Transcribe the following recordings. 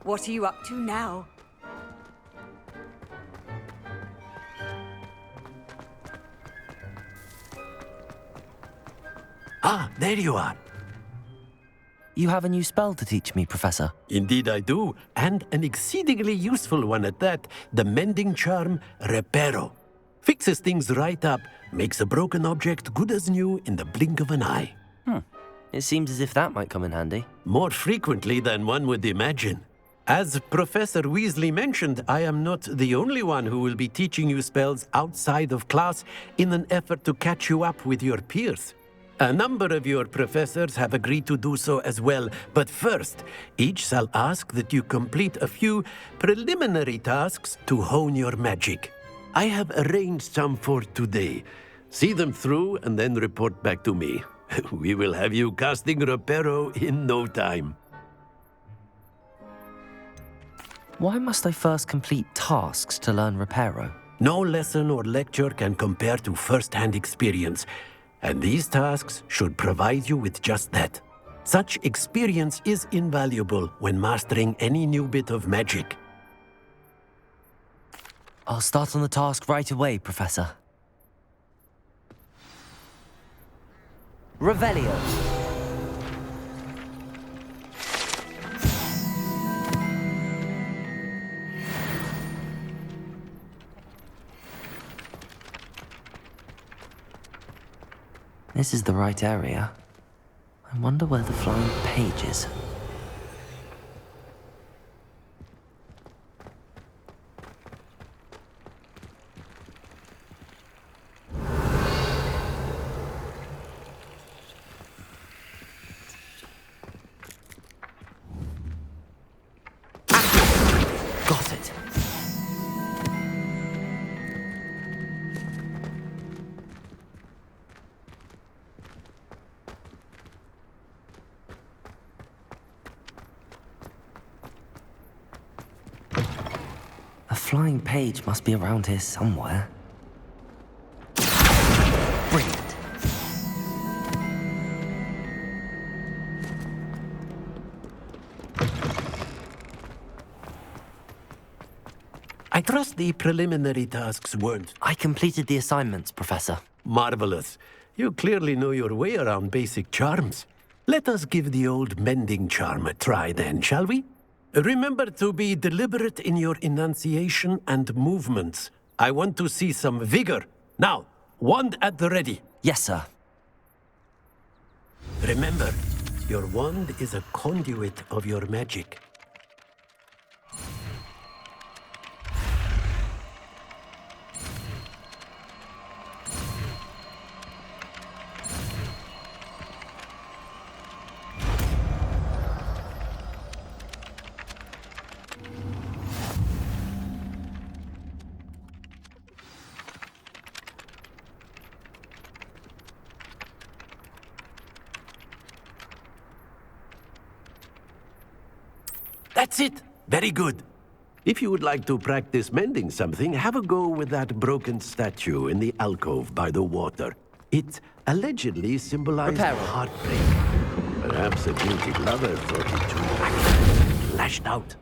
What are you up to now? Ah, there you are. You have a new spell to teach me, Professor. Indeed I do, and an exceedingly useful one at that. The mending charm, Reparo. Fixes things right up, makes a broken object good as new in the blink of an eye. It seems as if that might come in handy. More frequently than one would imagine. As Professor Weasley mentioned, I am not the only one who will be teaching you spells outside of class in an effort to catch you up with your peers. A number of your professors have agreed to do so as well, but first, each shall ask that you complete a few preliminary tasks to hone your magic. I have arranged some for today. See them through and then report back to me. We will have you casting Reparo in no time. Why must I first complete tasks to learn Reparo? No lesson or lecture can compare to first-hand experience, and these tasks should provide you with just that. Such experience is invaluable when mastering any new bit of magic. I'll start on the task right away, Professor. Revelio. This is the right area. I wonder where the flying page is. Got it. A flying page must be around here somewhere. Brilliant. I trust the preliminary tasks weren't I completed the assignments, Professor. marvelous. You clearly know your way around basic charms. Let us give the old mending charm a try then, shall we? Remember to be deliberate in your enunciation and movements. I want to see some vigor. Now, wand at the ready. Yes, sir. Remember, your wand is a conduit of your magic. That's it. Very good. If you would like to practice mending something, have a go with that broken statue in the alcove by the water. It allegedly symbolized Reparo. heartbreak. Perhaps a guilty lover thought it too accurate and lashed out.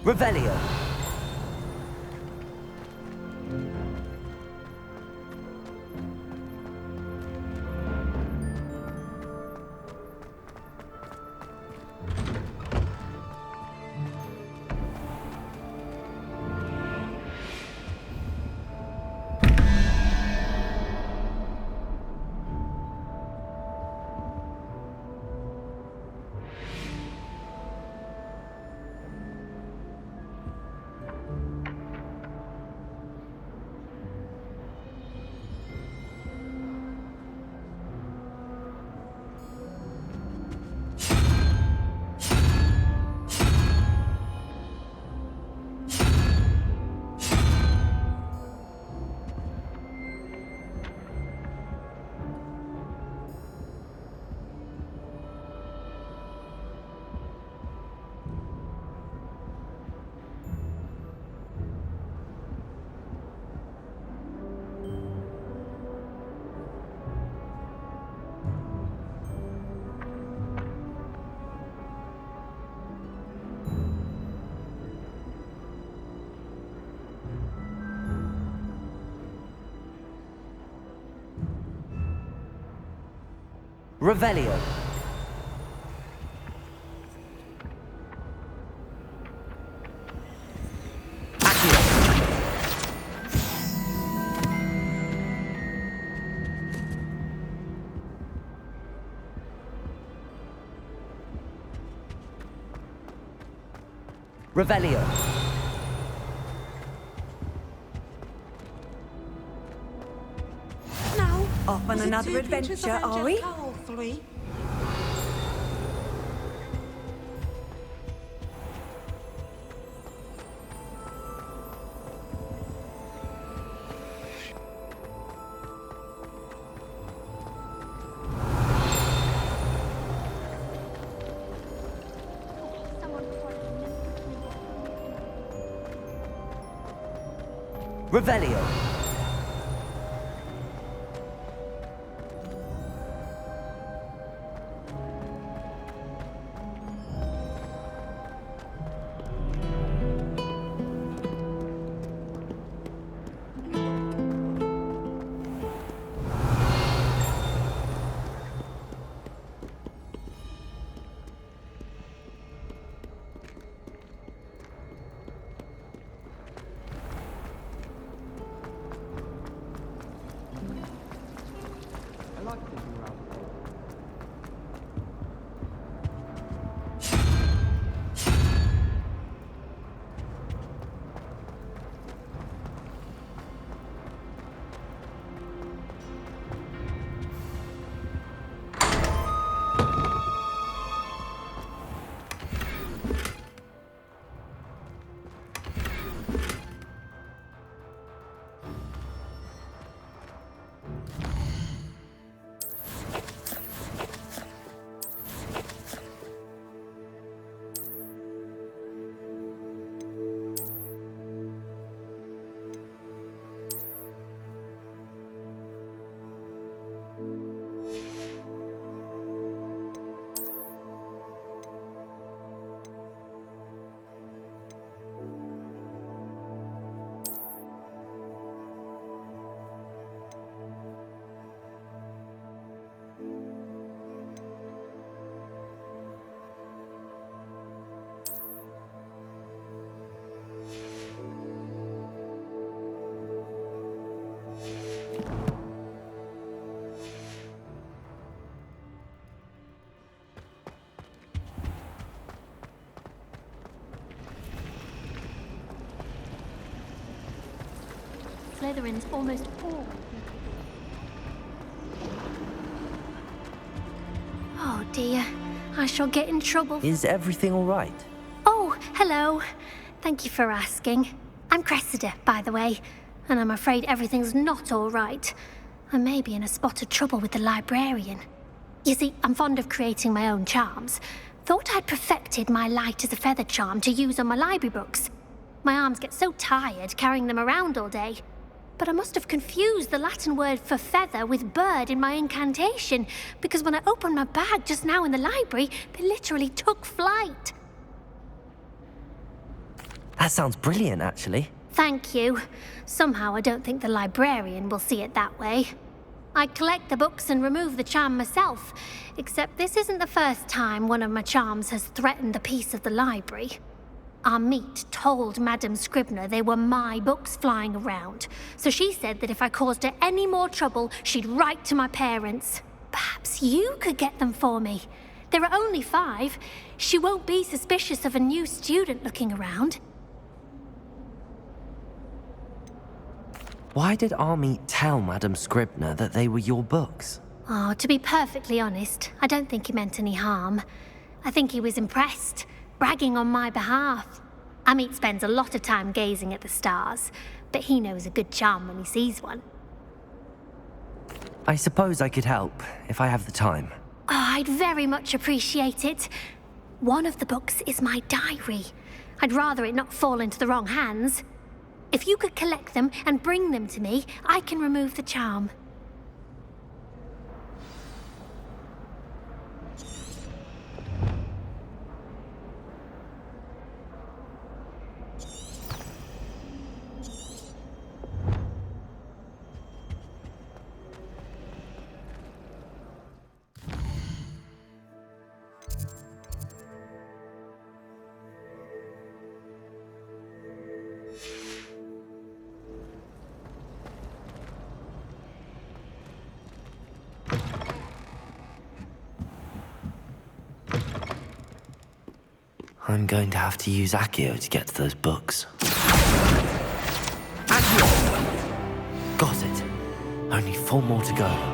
Revelio. Revelio. Revelio. Now, off on another adventure, are we? Revelio. Slytherin's almost all. Oh dear, I shall get in trouble. Is everything all right? Oh, hello. Thank you for asking. I'm Cressida, by the way, and I'm afraid everything's not all right. I may be in a spot of trouble with the librarian. You see, I'm fond of creating my own charms. Thought I'd perfected my light as a feather charm to use on my library books. My arms get so tired carrying them around all day. But I must have confused the Latin word for feather with bird in my incantation, because when I opened my bag just now in the library, they literally took flight. That sounds brilliant, actually. Thank you. Somehow I don't think the librarian will see it that way. I collect the books and remove the charm myself, except this isn't the first time one of my charms has threatened a piece of the library. Our meet told Madame Scribner they were my books flying around, so she said that if I caused her any more trouble, she'd write to my parents. Perhaps you could get them for me. There are only 5. She won't be suspicious of a new student looking around. Why did Army tell Madame Scribner that they were your books? Oh, to be perfectly honest, I don't think he meant any harm. I think he was impressed, bragging on my behalf. Amit spends a lot of time gazing at the stars, but he knows a good charm when he sees one. I suppose I could help, if I have the time. Oh, I'd very much appreciate it. One of the books is my diary. I'd rather it not fall into the wrong hands. If you could collect them and bring them to me, I can remove the charm. I'm going to have to use Accio to get to those books. Accio! Got it. Only 4 more to go.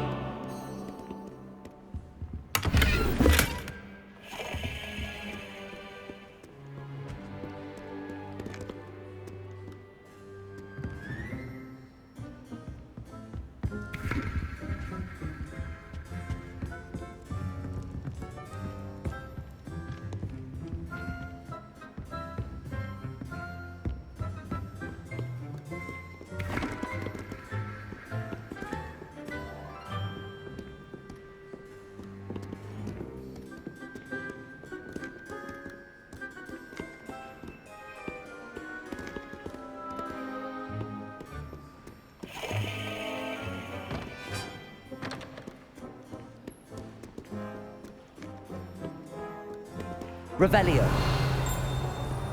Revelio.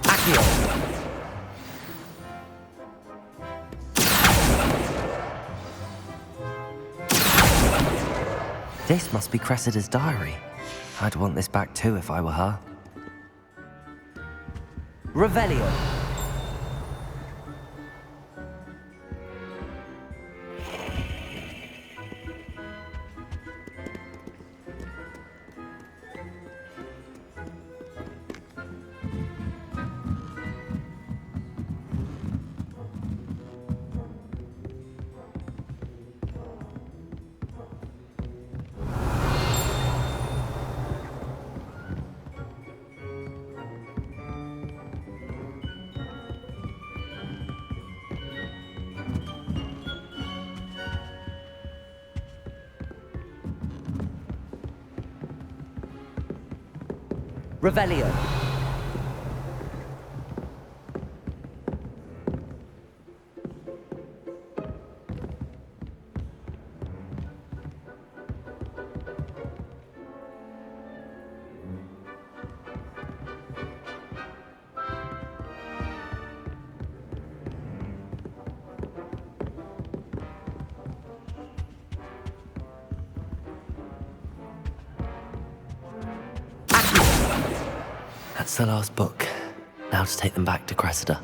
Accio. This must be Cressida's diary. I'd want this back too if I were her. Revelio. Revelio. That's the last book. Now to take them back to Cressida.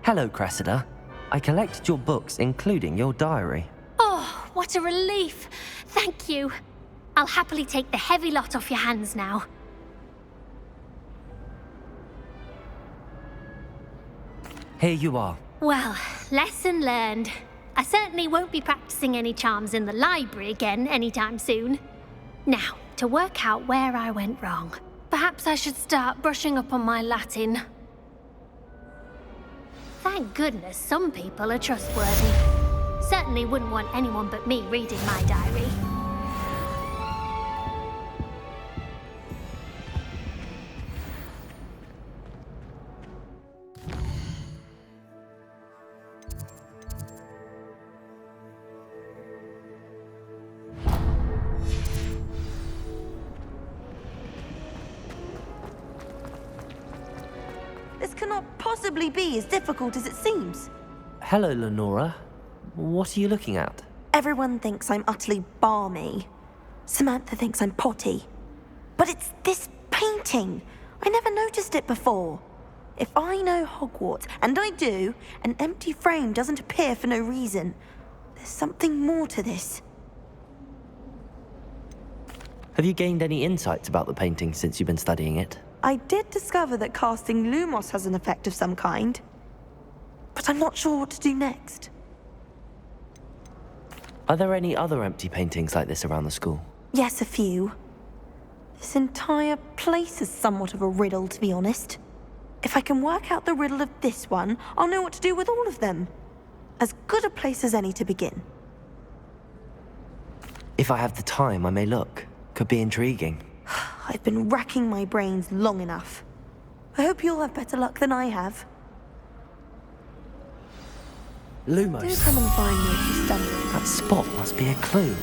Hello, Cressida. I collected your books, including your diary. Oh, what a relief. Thank you. I'll happily take the heavy lot off your hands now. Here you are. Well, lesson learned. I certainly won't be practicing any charms in the library again anytime soon. Now, to work out where I went wrong. Perhaps I should start brushing up on my Latin. Thank goodness some people are trustworthy. Certainly wouldn't want anyone but me reading my diary. This cannot possibly be as difficult as it seems. Hello, Lenora. What are you looking at? Everyone thinks I'm utterly balmy. Samantha thinks I'm potty. But it's this painting. I never noticed it before. If I know Hogwarts, and I do, an empty frame doesn't appear for no reason. There's something more to this. Have you gained any insights about the painting since you've been studying it? I did discover that casting Lumos has an effect of some kind. But I'm not sure what to do next. Are there any other empty paintings like this around the school? Yes, a few. This entire place is somewhat of a riddle, to be honest. If I can work out the riddle of this one, I'll know what to do with all of them. As good a place as any to begin. If I have the time, I may look. Could be intriguing. I've been racking my brains long enough. I hope you'll have better luck than I have. Do Lumos. come and find me if you stumble. That spot must be a clue.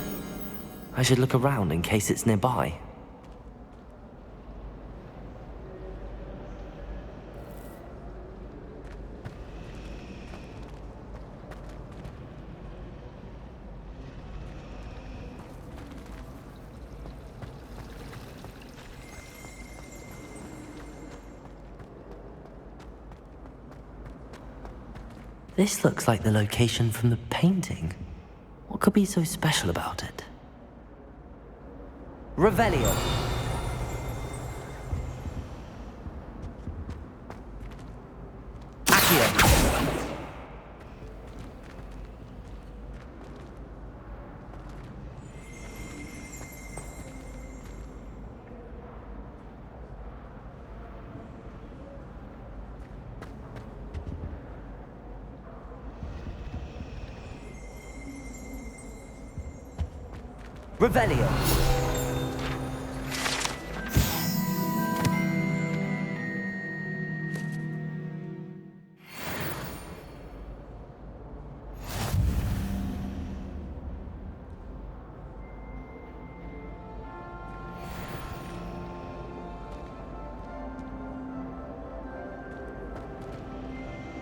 I should look around in case it's nearby. This looks like the location from the painting. What could be so special about it? Revelio. Accio. Revelio.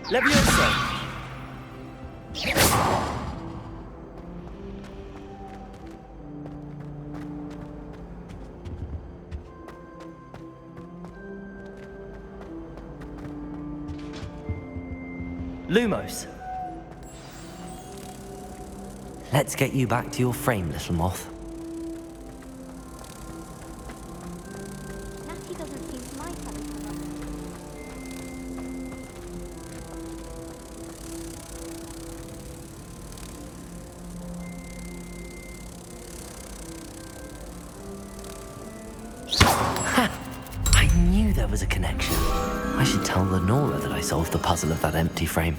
Levioso. Lumos. Let's get you back to your frame, little moth. Natty doesn't seem to mind having I knew there was a connection. I should tell Lenora that I solved the puzzle of that empty frame.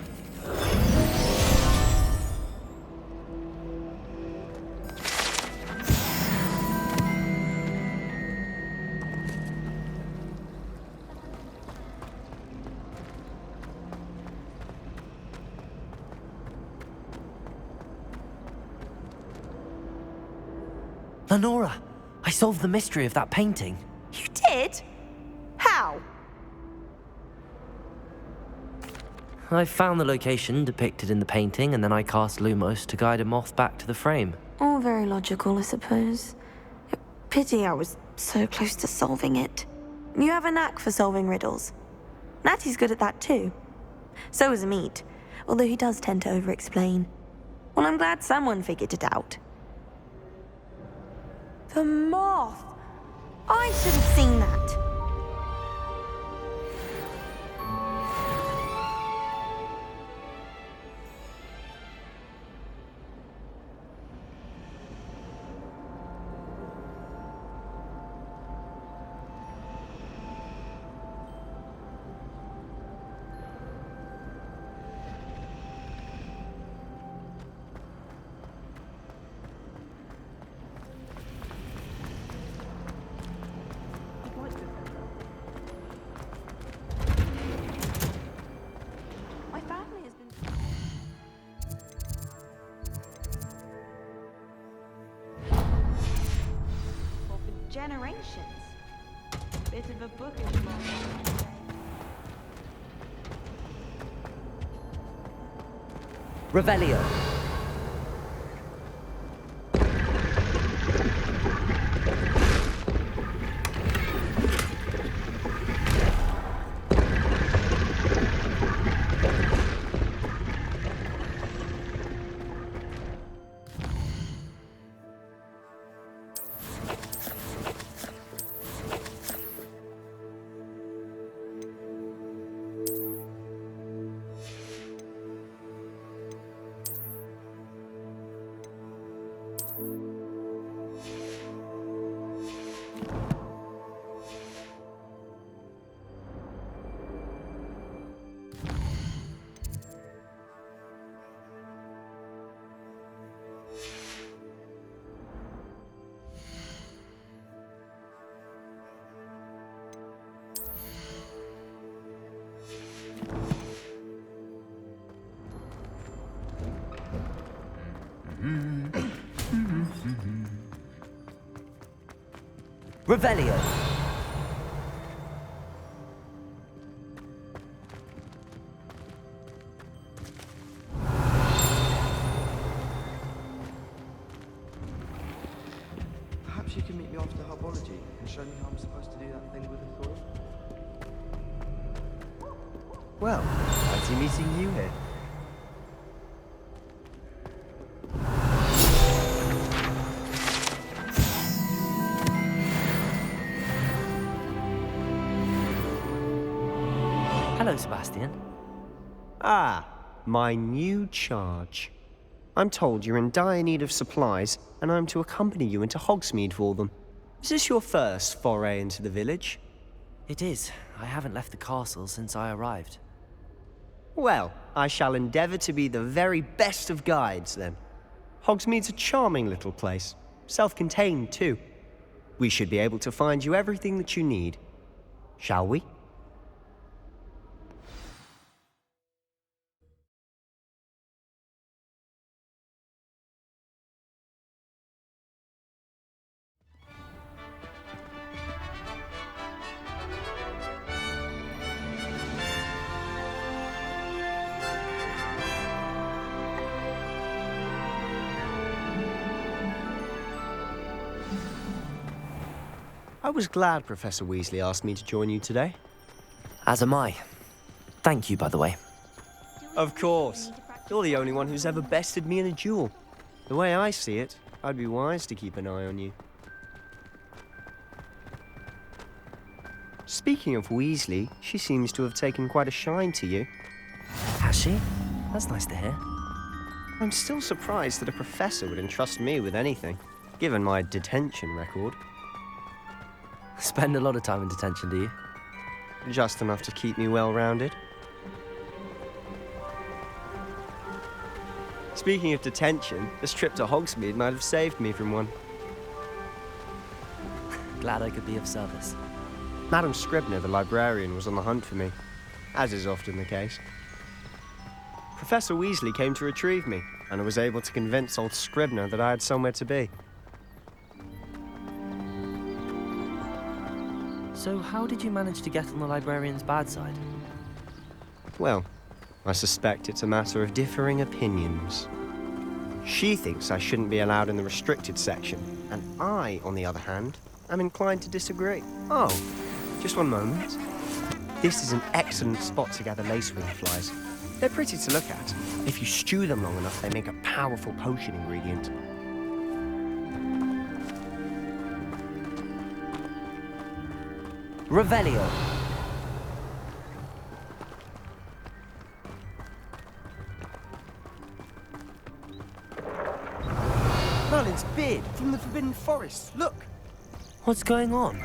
Lenora, I solved the mystery of that painting. You did? How? I found the location depicted in the painting, and then I cast Lumos to guide a moth back to the frame. All very logical, I suppose. Pity I was so close to solving it. You have a knack for solving riddles. Natty's good at that too. So is Meat, although he does tend to over-explain. Well, I'm glad someone figured it out. The moth! I should have seen that. Generations. Bit of a bookish one. Revelio. Revelio. Perhaps you can meet me after herbology and show me how I'm supposed to do that thing with the thorn. Well, fancy meeting you here. Hello, Sebastian. Ah, my new charge. I'm told you're in dire need of supplies, and I'm to accompany you into Hogsmeade for them. Is this your first foray into the village? It is. I haven't left the castle since I arrived. Well, I shall endeavour to be the very best of guides, then. Hogsmeade's a charming little place. Self-contained, too. We should be able to find you everything that you need. Shall we? I was glad Professor Weasley asked me to join you today. As am I. Thank you, by the way. Of course. You're the only one who's ever bested me in a duel. The way I see it, I'd be wise to keep an eye on you. Speaking of Weasley, she seems to have taken quite a shine to you. Has she? That's nice to hear. I'm still surprised that a professor would entrust me with anything, given my detention record. Spend a lot of time in detention, do you? Just enough to keep me well-rounded. Speaking of detention, this trip to Hogsmeade might have saved me from one. Glad I could be of service. Madam Scribner, the librarian, was on the hunt for me, as is often the case. Professor Weasley came to retrieve me, and I was able to convince old Scribner that I had somewhere to be. So how did you manage to get on the librarian's bad side? Well, I suspect it's a matter of differing opinions. She thinks I shouldn't be allowed in the restricted section, and I, on the other hand, am inclined to disagree. Oh, just one moment. This is an excellent spot to gather lacewing flies. They're pretty to look at. If you stew them long enough, they make a powerful potion ingredient. Revelio. Merlin's beard from the Forbidden Forest. Look! What's going on?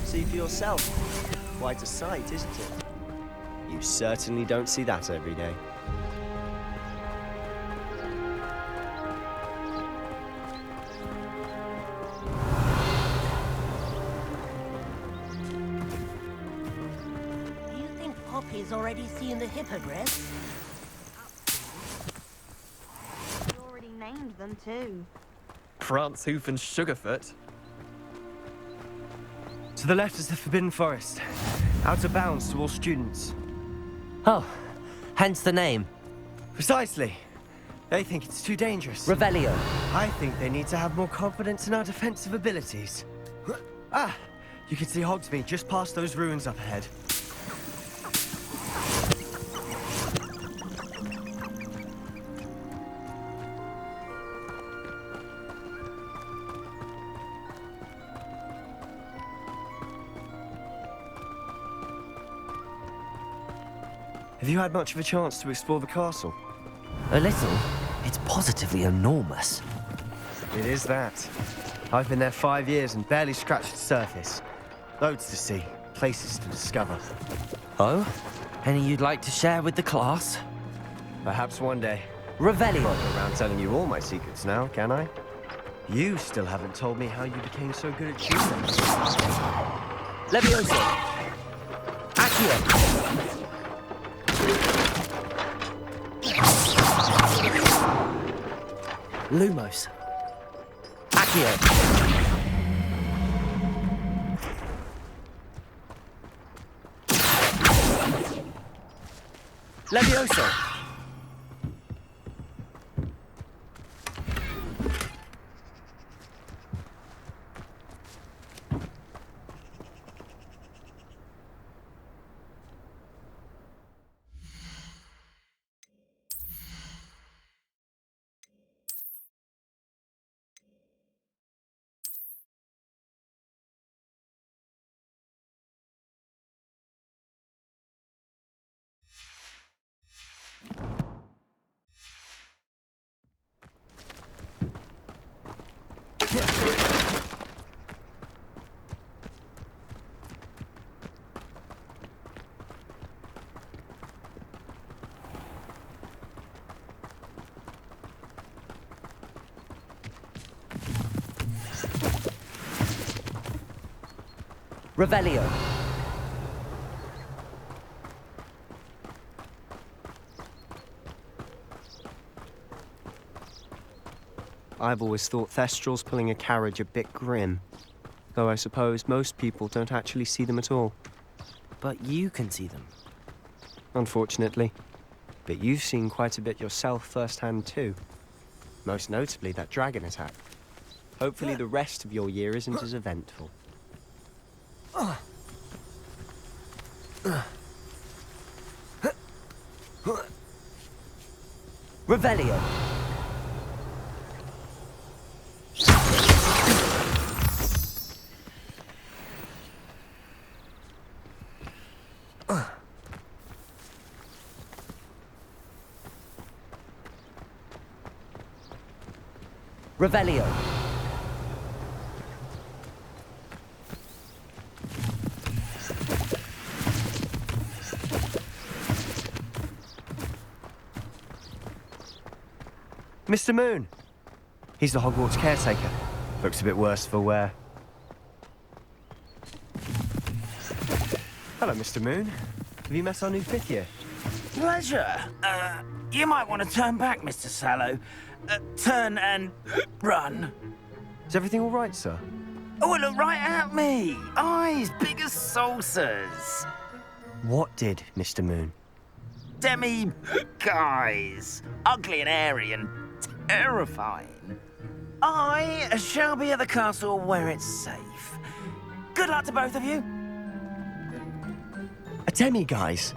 See for yourself. Quite a sight, isn't it? You certainly don't see that every day. Do you think Poppy's already seen the hippogriffs? You already named them too. Prance, Hoof, and Sugarfoot. To the left is the Forbidden Forest. Out of bounds to all students. Oh, hence the name. Precisely. They think it's too dangerous. Revelio. I think they need to have more confidence in our defensive abilities. Ah, you can see Hogsmeade just past those ruins up ahead. Have you had much of a chance to explore the castle? A little. It's positively enormous. It is that. I've been there 5 years and barely scratched the surface. Loads to see, places to discover. Oh? Any you'd like to share with the class? Perhaps one day. Revelio. I'll go around telling you all my secrets now, can I? You still haven't told me how you became so good at shooting. Levioso. Accio. Lumos. Accio. Levioso! Revelio. I've always thought Thestrals pulling a carriage a bit grim. Though I suppose most people don't actually see them at all. But you can see them. Unfortunately. But you've seen quite a bit yourself firsthand too. Most notably that dragon attack. Hopefully the rest of your year isn't as eventful. Revelio. Revelio. Mr. Moon! He's the Hogwarts caretaker. Looks a bit worse for wear. Hello, Mr. Moon. Have you met our new fifth year? Pleasure. You might want to turn back, Mr. Sallow. Turn and run. Is everything all right, sir? Oh, look right at me. Eyes big as saucers. What did, Mr. Moon? Guys. Ugly and airy and terrifying. I shall be at the castle where it's safe. Good luck to both of you. A demi-guise?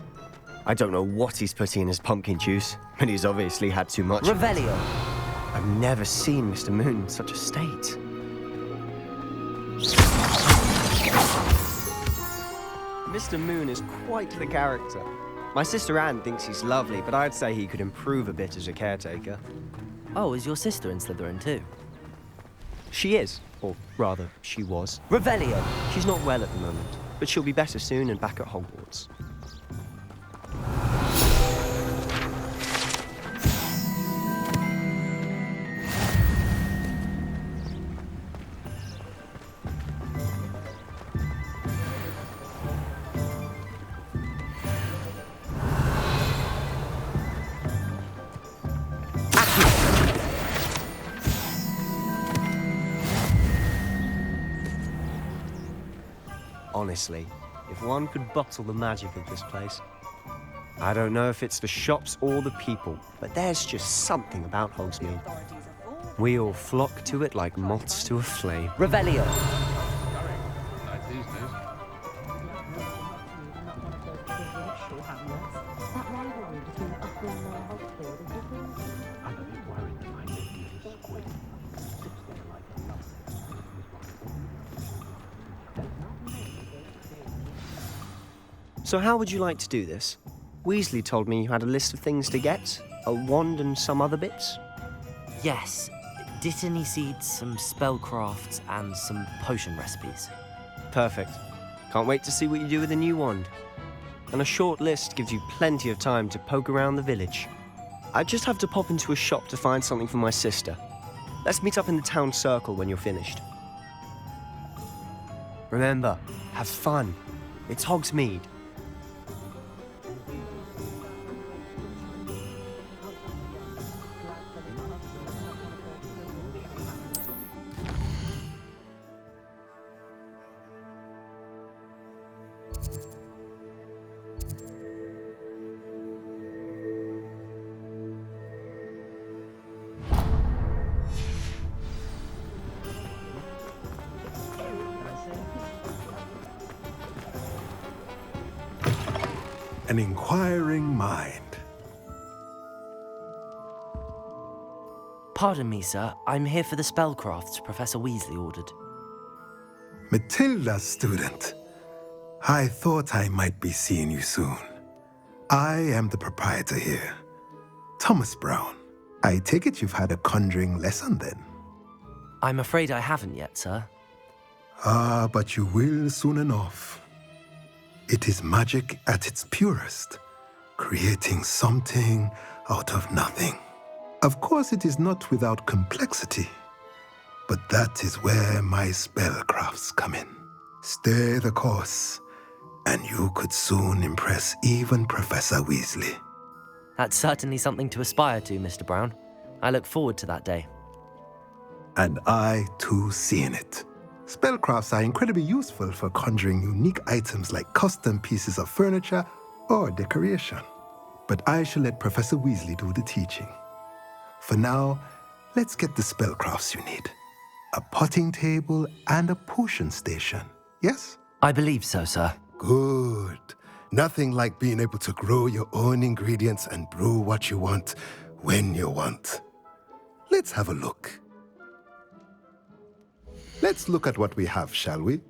I don't know what he's putting in his pumpkin juice, but he's obviously had too much. Revelio. I've never seen Mr. Moon in such a state. Mr. Moon is quite the character. My sister Anne thinks he's lovely, but I'd say he could improve a bit as a caretaker. Oh, is your sister in Slytherin too? She is, or rather, she was. Revelio. She's not well at the moment, but she'll be better soon and back at Hogwarts. Honestly, if one could bottle the magic of this place. I don't know if it's the shops or the people, but there's just something about Hogsmeade. We all flock to it like moths to a flame. Revelio. So how would you like to do this? Weasley told me you had a list of things to get, a wand and some other bits. Yes. Dittany seeds, some spellcrafts, and some potion recipes. Perfect. Can't wait to see what you do with the new wand. And a short list gives you plenty of time to poke around the village. I just have to pop into a shop to find something for my sister. Let's meet up in the town circle when you're finished. Remember, have fun. It's Hogsmeade. an inquiring mind. Pardon me, sir. I'm here for the spellcrafts Professor Weasley ordered. Matilda's student. I thought I might be seeing you soon. I am the proprietor here, Thomas Brown. I take it you've had a conjuring lesson then? I'm afraid I haven't yet, sir. Ah, but you will soon enough. It is magic at its purest, creating something out of nothing. Of course, it is not without complexity, but that is where my spellcrafts come in. Stay the course, and you could soon impress even Professor Weasley. That's certainly something to aspire to, Mr. Brown. I look forward to that day. And I, too, see in it. Spellcrafts are incredibly useful for conjuring unique items like custom pieces of furniture or decoration. But I shall let Professor Weasley do the teaching. For now, let's get the spellcrafts you need. A potting table and a potion station, yes? I believe so, sir. Good. Nothing like being able to grow your own ingredients and brew what you want when you want. Let's have a look. Let's look at what we have, shall we?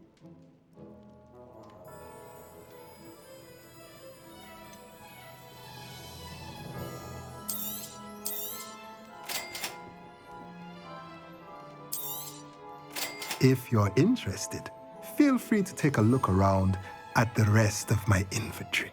If you're interested, feel free to take a look around at the rest of my inventory.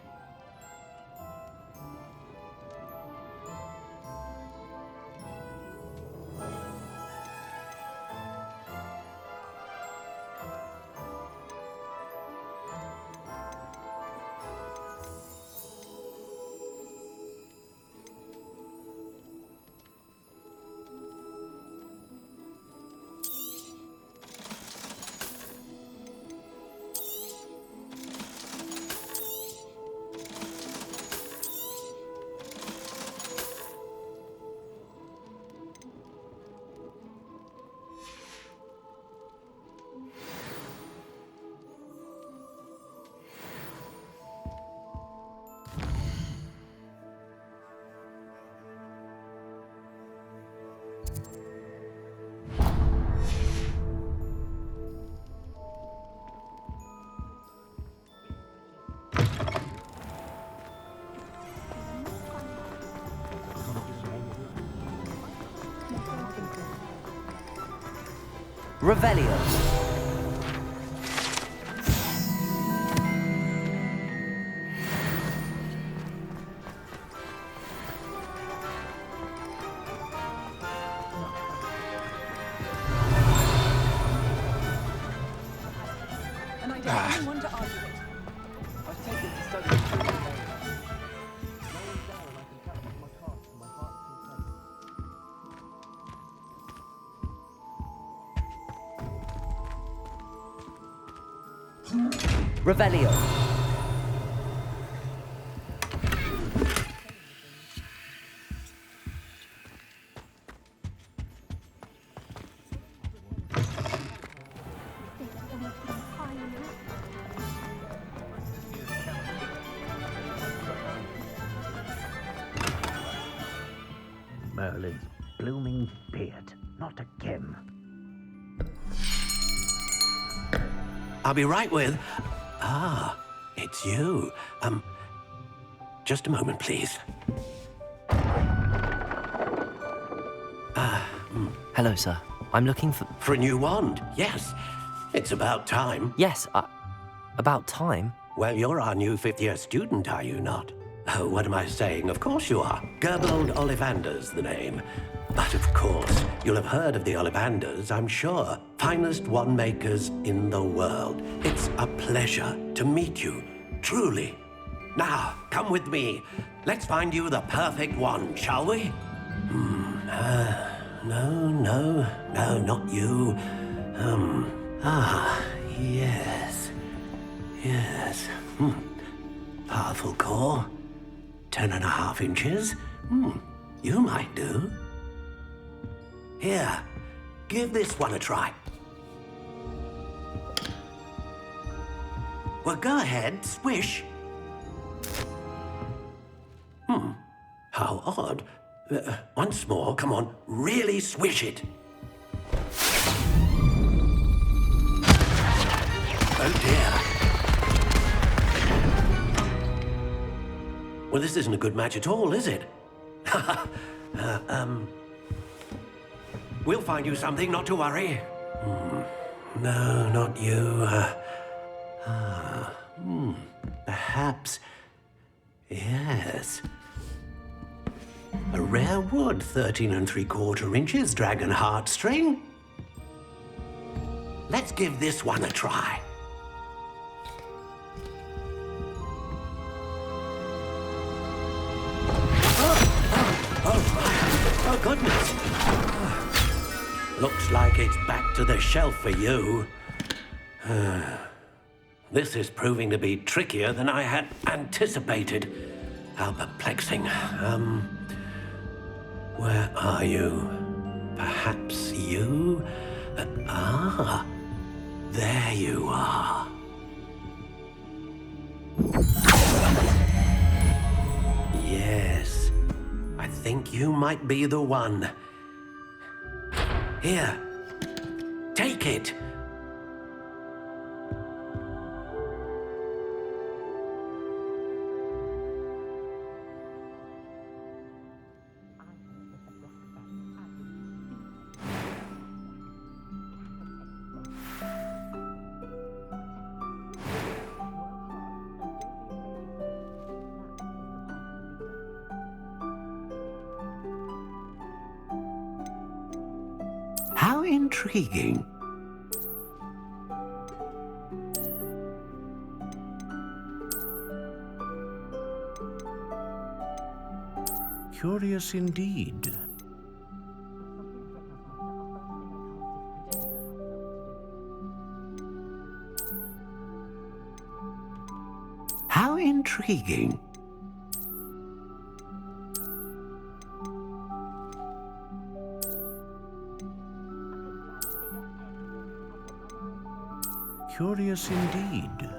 Revelio. And I don't even want to argue it. I take it to study the truth of knowledge. Knowing down, I can catch my heart from my heart's content. Revelio. Merlin's blooming beard. Not again. I'll be right with... Ah, it's you. Just a moment, please. Hello, sir. I'm looking for... For a new wand, yes. It's about time. Yes, about time. Well, you're our new fifth-year student, are you not? Oh, what am I saying? Of course you are. Gerbold Ollivander's the name. But of course, you'll have heard of the Ollivanders, I'm sure. Finest wand makers in the world. It's a pleasure to meet you, truly. Now, come with me. Let's find you the perfect wand, shall we? No, not you. Yes. Powerful core. 10.5 inches. You might do. Here, give this one a try. Well, go ahead, swish. How odd. Once more, come on, really swish it. Oh dear. Well, this isn't a good match at all, is it? We'll find you something, not to worry. No, not you. Perhaps. Yes. A rare wood, 13 3/4 inches, dragon heartstring. Let's give this one a try. Oh, goodness. Looks like it's back to the shelf for you. This is proving to be trickier than I had anticipated. How perplexing. Where are you? Perhaps you? There you are. Yes, I think you might be the one. Here, take it. How intriguing. Curious indeed. How intriguing. Curious indeed.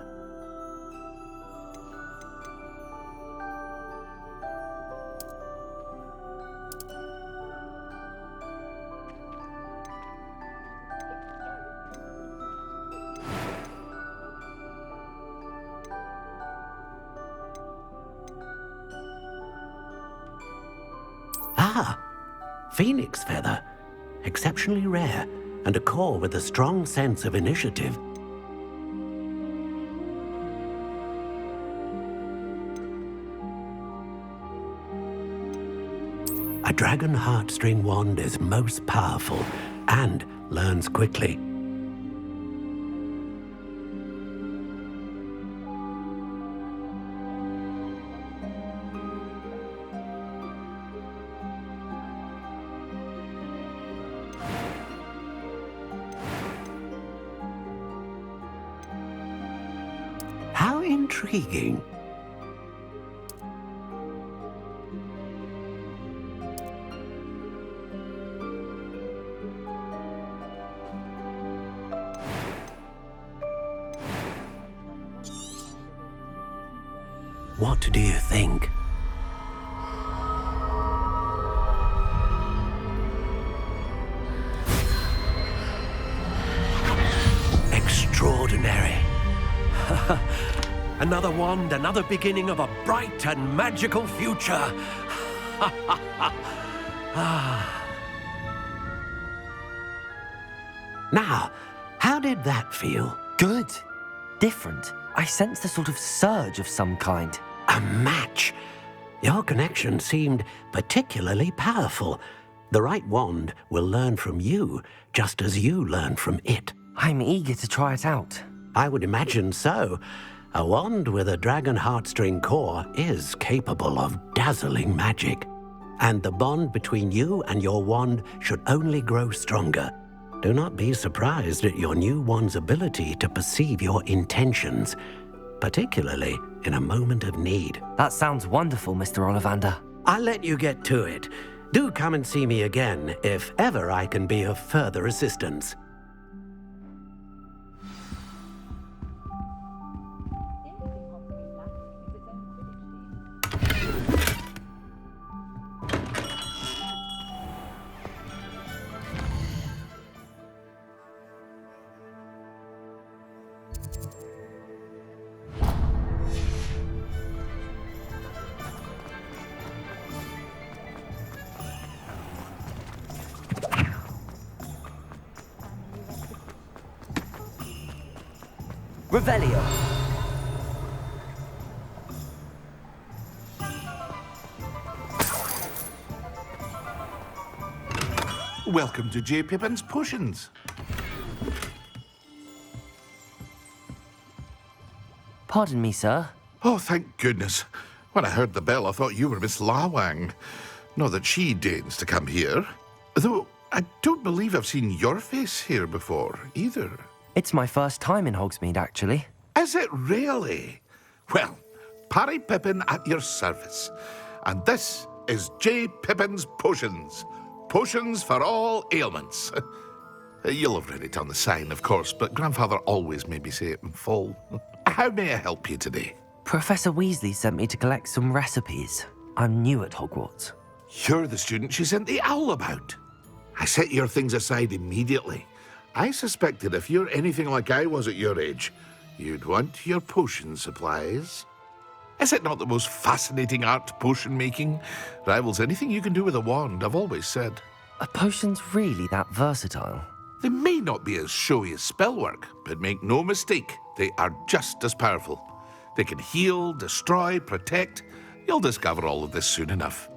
Ah, phoenix feather. Exceptionally rare, and a core with a strong sense of initiative. A dragon heartstring wand is most powerful and learns quickly. How intriguing. What do you think? Extraordinary. Another wand, another beginning of a bright and magical future. Now, how did that feel? Good. Different. I sensed a sort of surge of some kind. A match. Your connection seemed particularly powerful. The right wand will learn from you, just as you learn from it. I'm eager to try it out. I would imagine so. A wand with a dragon heartstring core is capable of dazzling magic. And the bond between you and your wand should only grow stronger. Do not be surprised at your new wand's ability to perceive your intentions, particularly in a moment of need. That sounds wonderful, Mr. Ollivander. I'll let you get to it. Do come and see me again if ever I can be of further assistance. Revelio. Welcome to J. Pippin's Potions. Pardon me, sir. Oh, thank goodness. When I heard the bell, I thought you were Miss Lawang. Not that she deigns to come here. Though, I don't believe I've seen your face here before, either. It's my first time in Hogsmeade, actually. Is it really? Well, Parry Pippin at your service. And this is J. Pippin's Potions. Potions for all ailments. You'll have read it on the sign, of course, but Grandfather always made me say it in full. How may I help you today? Professor Weasley sent me to collect some recipes. I'm new at Hogwarts. You're the student she sent the owl about. I set your things aside immediately. I suspected if you're anything like I was at your age, you'd want your potion supplies. Is it not the most fascinating art, potion making? Rivals anything you can do with a wand, I've always said. Are potions really that versatile? They may not be as showy as spellwork, but make no mistake, they are just as powerful. They can heal, destroy, protect. You'll discover all of this soon enough.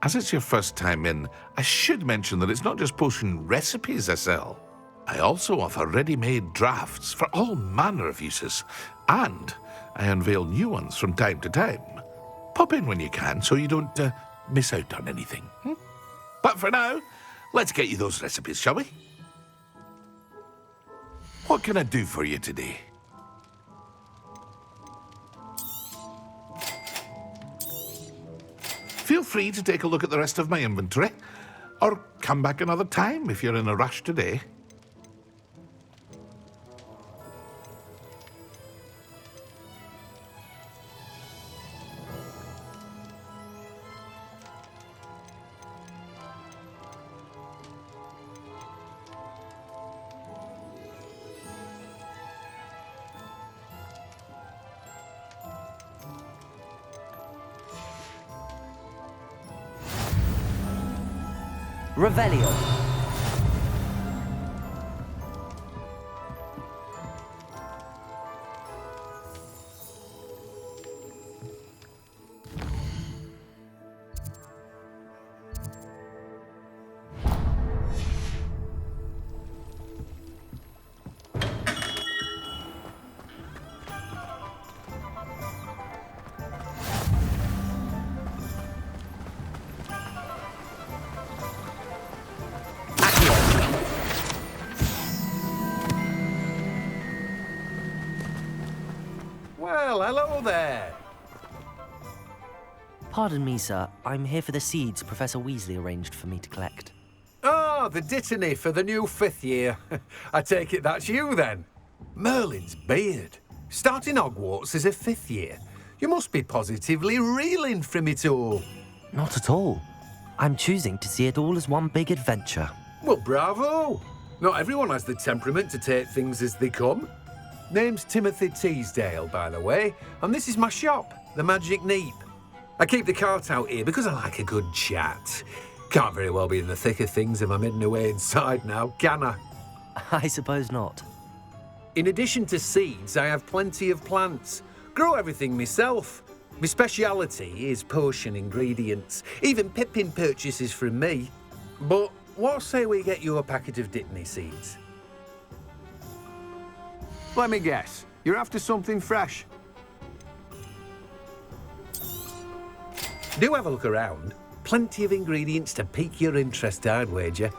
As it's your first time in, I should mention that it's not just potion recipes I sell. I also offer ready-made drafts for all manner of uses, and I unveil new ones from time to time. Pop in when you can so you don't miss out on anything. But for now, let's get you those recipes, shall we? What can I do for you today? Feel free to take a look at the rest of my inventory, or come back another time if you're in a rush today. Revelio. Well, hello there. Pardon me, sir. I'm here for the seeds Professor Weasley arranged for me to collect. Ah, the dittany for the new 5th year. I take it that's you, then. Merlin's beard. Starting Hogwarts as a 5th year. You must be positively reeling from it all. Not at all. I'm choosing to see it all as one big adventure. Well, bravo. Not everyone has the temperament to take things as they come. Name's Timothy Teasdale, by the way, and this is my shop, the Magic Neep. I keep the cart out here because I like a good chat. Can't very well be in the thick of things if I'm hidden away inside now, can I? I suppose not. In addition to seeds, I have plenty of plants. Grow everything myself. My speciality is potion ingredients. Even Pippin purchases from me. But what say we get you a packet of Dittany seeds? Let me guess. You're after something fresh. Do have a look around. Plenty of ingredients to pique your interest, I'd wager.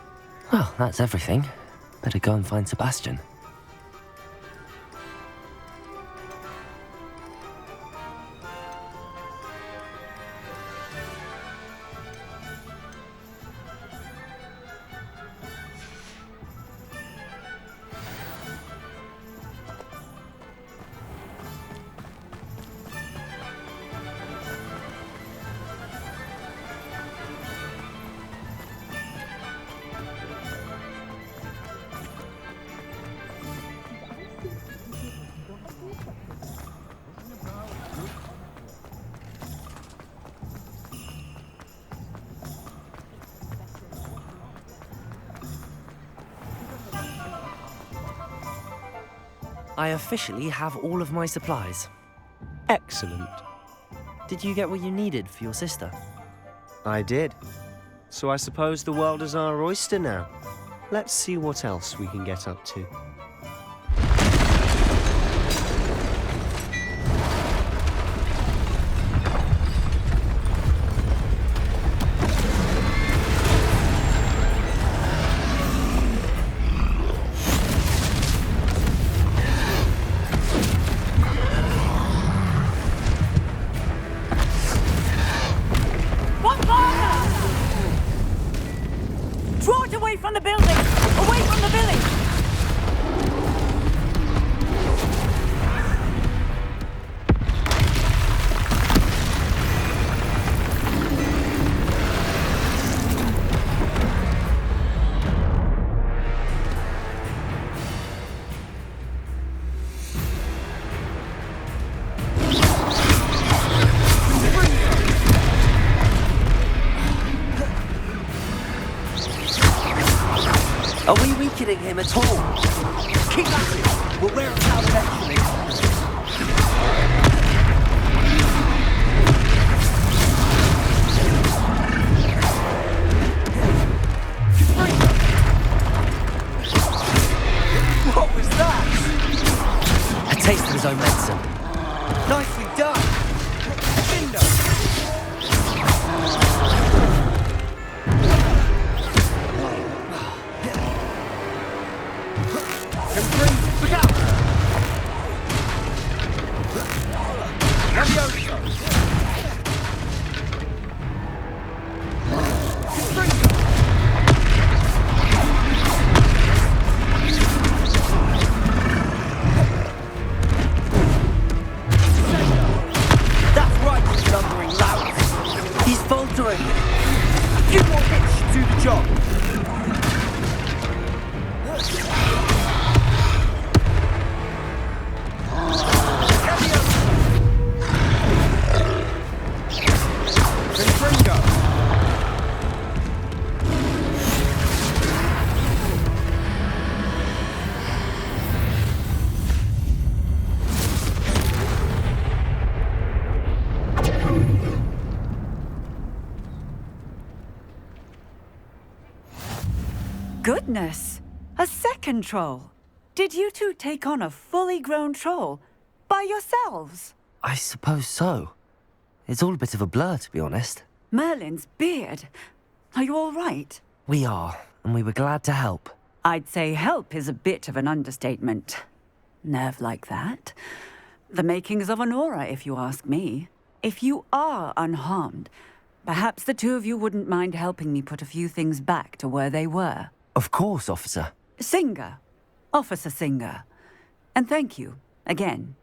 Well, that's everything. Better go and find Sebastian. I officially have all of my supplies. Excellent. Did you get what you needed for your sister? I did. So I suppose the world is our oyster now. Let's see what else we can get up to. Draw it away from the building! Away from the village! Are we weakening him at all? Keep at it! We'll wear us out eventually. What was that? A taste of his own medicine. Nicely done! Cinder! Look out! That's right, you lumbering lout. He's faltering. A few more hits should do the job. Goodness! A second troll! Did you two take on a fully grown troll by yourselves? I suppose so. It's all a bit of a blur, to be honest. Merlin's beard. Are you all right? We are, and we were glad to help. I'd say help is a bit of an understatement. Nerve like that. The makings of an aura, if you ask me. If you are unharmed, perhaps the two of you wouldn't mind helping me put a few things back to where they were. Of course, officer. Singer. Officer Singer. And thank you, again.